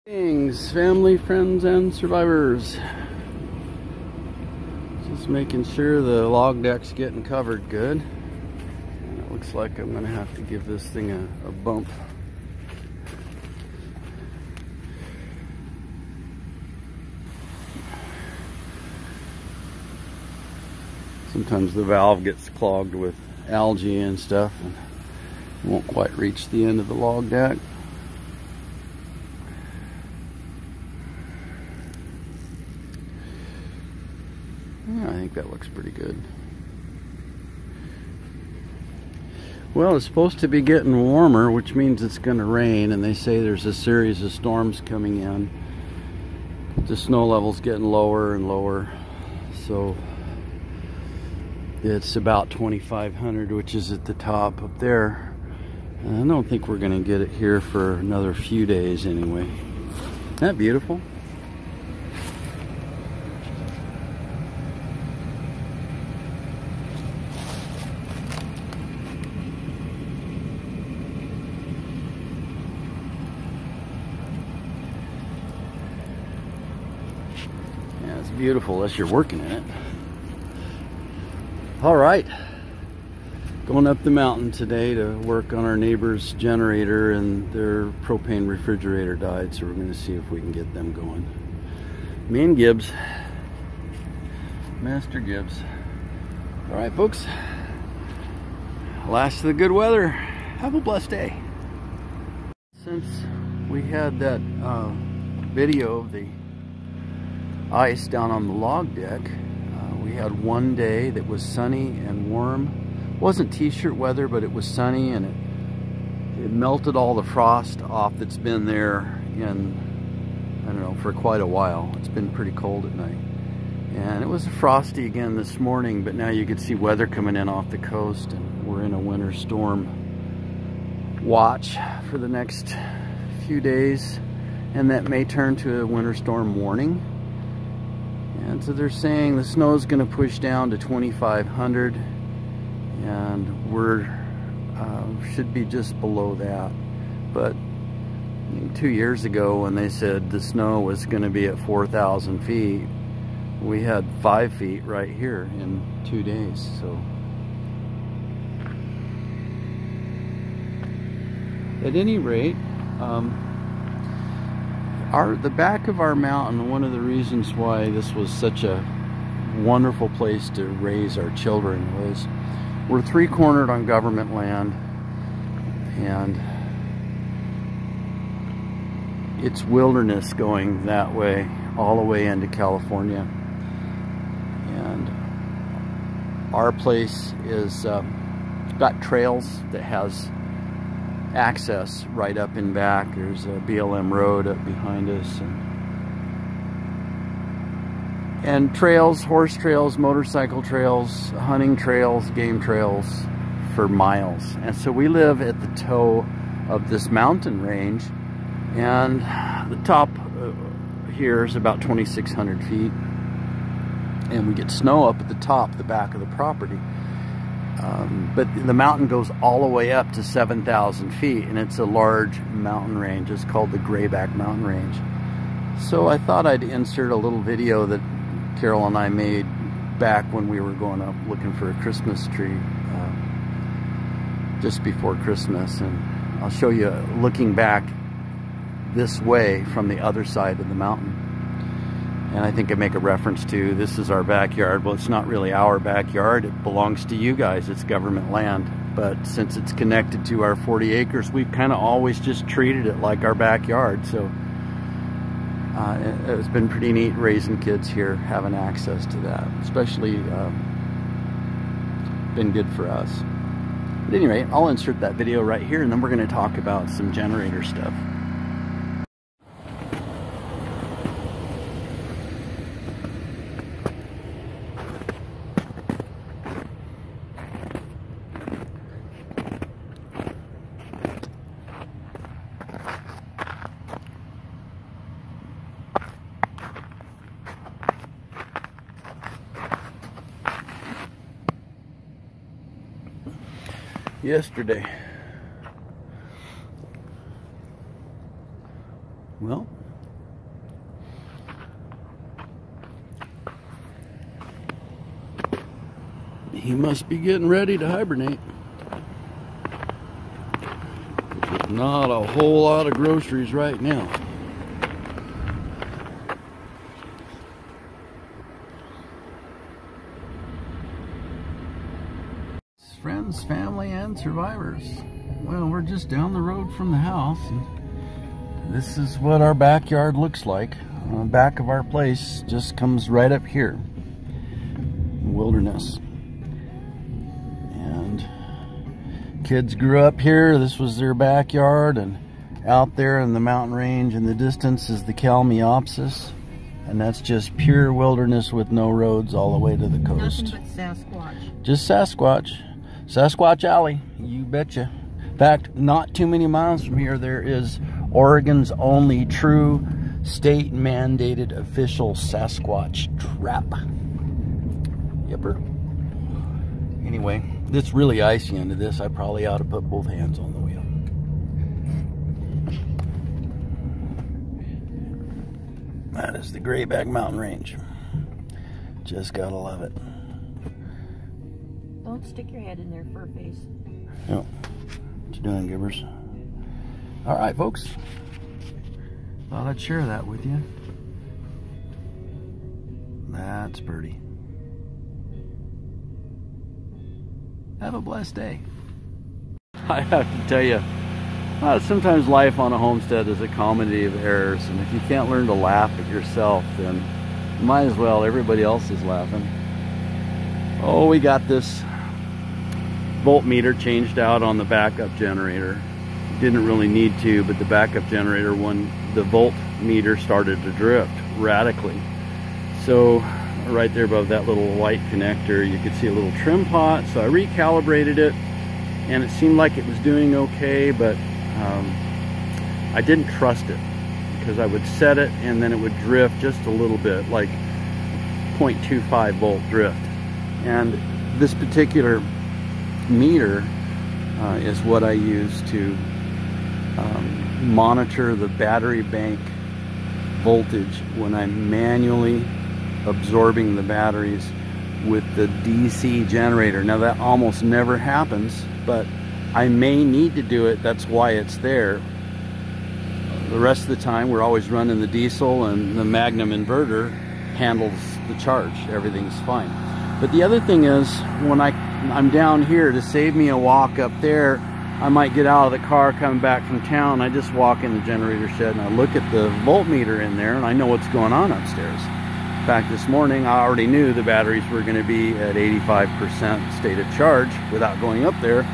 Greetings, family, friends, and survivors. Just making sure the log deck's getting covered good. And it looks like I'm gonna have to give this thing a bump. Sometimes the valve gets clogged with algae and stuff and won't quite reach the end of the log deck. Yeah, I think that looks pretty good. Well, it's supposed to be getting warmer, which means it's going to rain, and they say there's a series of storms coming in. The snow level's getting lower and lower, so it's about 2,500, which is at the top up there. And I don't think we're going to get it here for another few days anyway. Isn't that beautiful? Yeah, it's beautiful unless you're working in it. All right, going up the mountain today to work on our neighbor's generator, and their propane refrigerator died, so we're going to see if we can get them going. Me and Gibbs, Master Gibbs. All right, folks, last of the good weather. Have a blessed day. Since we had that video of the ice down on the log deck, we had one day that was sunny and warm. It wasn't t-shirt weather, but it was sunny, and it melted all the frost off that's been there in, I don't know, for quite a while. It's been pretty cold at night. And it was frosty again this morning, but now you can see weather coming in off the coast, and we're in a winter storm watch for the next few days, and that may turn to a winter storm warning. And so they're saying the snow is going to push down to 2,500, and we're should be just below that. But 2 years ago, when they said the snow was going to be at 4,000 feet, we had 5 feet right here in 2 days. So at any rate, the back of our mountain, one of the reasons why this was such a wonderful place to raise our children was we're three-cornered on government land, and it's wilderness going that way, all the way into California. And our place is got trails that has access right up and back. There's a BLM road up behind us, and trails, horse trails, motorcycle trails, hunting trails, game trails for miles. And so we live at the toe of this mountain range, and the top here is about 2,600 feet, and we get snow up at the top, the back of the property. But the mountain goes all the way up to 7,000 feet, and it's a large mountain range. It's called the Grayback Mountain Range. So I thought I'd insert a little video that Carol and I made back when we were going up looking for a Christmas tree just before Christmas, and I'll show you looking back this way from the other side of the mountain. And I think I make a reference to, this is our backyard. Well, it's not really our backyard. It belongs to you guys. It's government land. But since it's connected to our 40 acres, we've kind of always just treated it like our backyard. So it's been pretty neat raising kids here, having access to that. Especially been good for us. But anyway, I'll insert that video right here, and then we're going to talk about some generator stuff. Yesterday, well, He must be getting ready to hibernate. There's not a whole lot of groceries right now. Friends, family, and survivors. Well, we're just down the road from the house, and this is what our backyard looks like. The back of our place just comes right up here. Wilderness. And kids grew up here. This was their backyard, and out there in the mountain range in the distance is the Kalmiopsis, and that's just pure wilderness with no roads all the way to the coast. Nothing but Sasquatch. Just Sasquatch. Sasquatch Alley, you betcha. In fact, not too many miles from here, there is Oregon's only true state-mandated official Sasquatch trap. Yepper. Anyway, it's really icy under this. I probably ought to put both hands on the wheel. That is the Grayback Mountain Range. Just gotta love it. Don't stick your head in there, fur face. Yep. What you doing, Gibbers? All right, folks. Thought I'd share that with you. That's pretty. Have a blessed day. I have to tell you, sometimes life on a homestead is a comedy of errors, and if you can't learn to laugh at yourself, then you might as well everybody else is laughing. Oh, we got this voltmeter changed out on the backup generator. Didn't really need to, but the backup generator, when the voltmeter started to drift radically. So right there above that little white connector, you could see a little trim pot. So I recalibrated it, and it seemed like it was doing okay, but I didn't trust it, because I would set it and then it would drift just a little bit, like 0.25 volt drift. And this particular meter is what I use to monitor the battery bank voltage when I'm manually absorbing the batteries with the DC generator. Now that almost never happens, but I may need to do it. That's why it's there. The rest of the time we're always running the diesel, and the Magnum inverter handles the charge. Everything's fine. But the other thing is, when I'm down here, to save me a walk up there, I might get out of the car coming back from town. I just walk in the generator shed and I look at the voltmeter in there, and I know what's going on upstairs. In fact, this morning I already knew the batteries were going to be at 85% state of charge without going up there,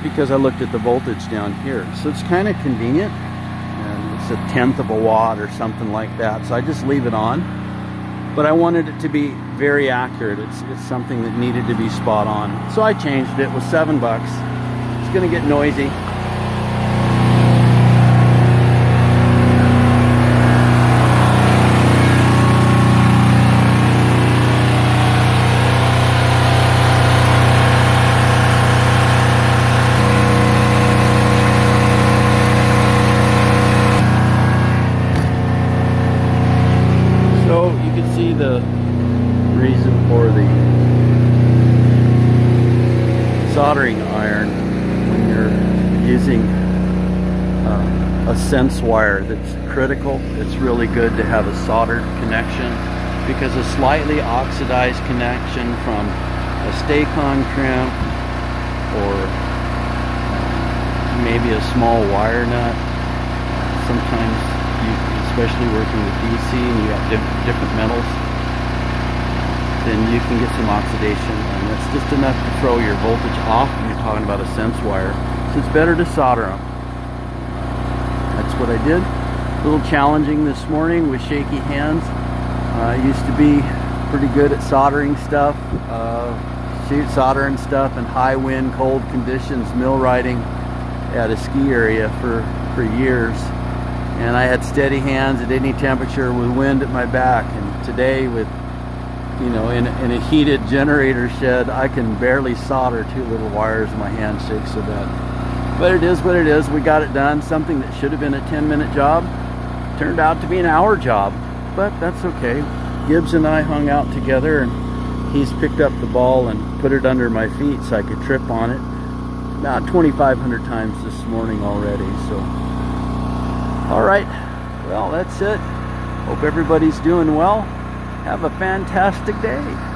because I looked at the voltage down here. So it's kind of convenient, and it's 1/10 of a watt or something like that. So I just leave it on. But I wanted it to be very accurate. It's something that needed to be spot on. So I changed it. It was $7. It's gonna get noisy. So you can see the reason for the soldering iron when you're using a sense wire that's critical. It's really good to have a soldered connection, because a slightly oxidized connection from a Stay-Con crimp or maybe a small wire nut, sometimes especially working with DC and you have different metals, then you can get some oxidation, and that's just enough to throw your voltage off when you're talking about a sense wire. So it's better to solder them. That's what I did. A little challenging this morning with shaky hands. I used to be pretty good at soldering stuff, soldering stuff in high wind, cold conditions, mill riding at a ski area for years. And I had steady hands at any temperature with wind at my back. And today, with, you know, in a heated generator shed, I can barely solder two little wires. My hand shakes so bad. But it is what it is. We got it done. Something that should have been a 10-minute job turned out to be an hour job. But that's okay. Gibbs and I hung out together, and he's picked up the ball and put it under my feet so I could trip on it about 2,500 times this morning already. So, all right, well, that's it. Hope everybody's doing well. Have a fantastic day.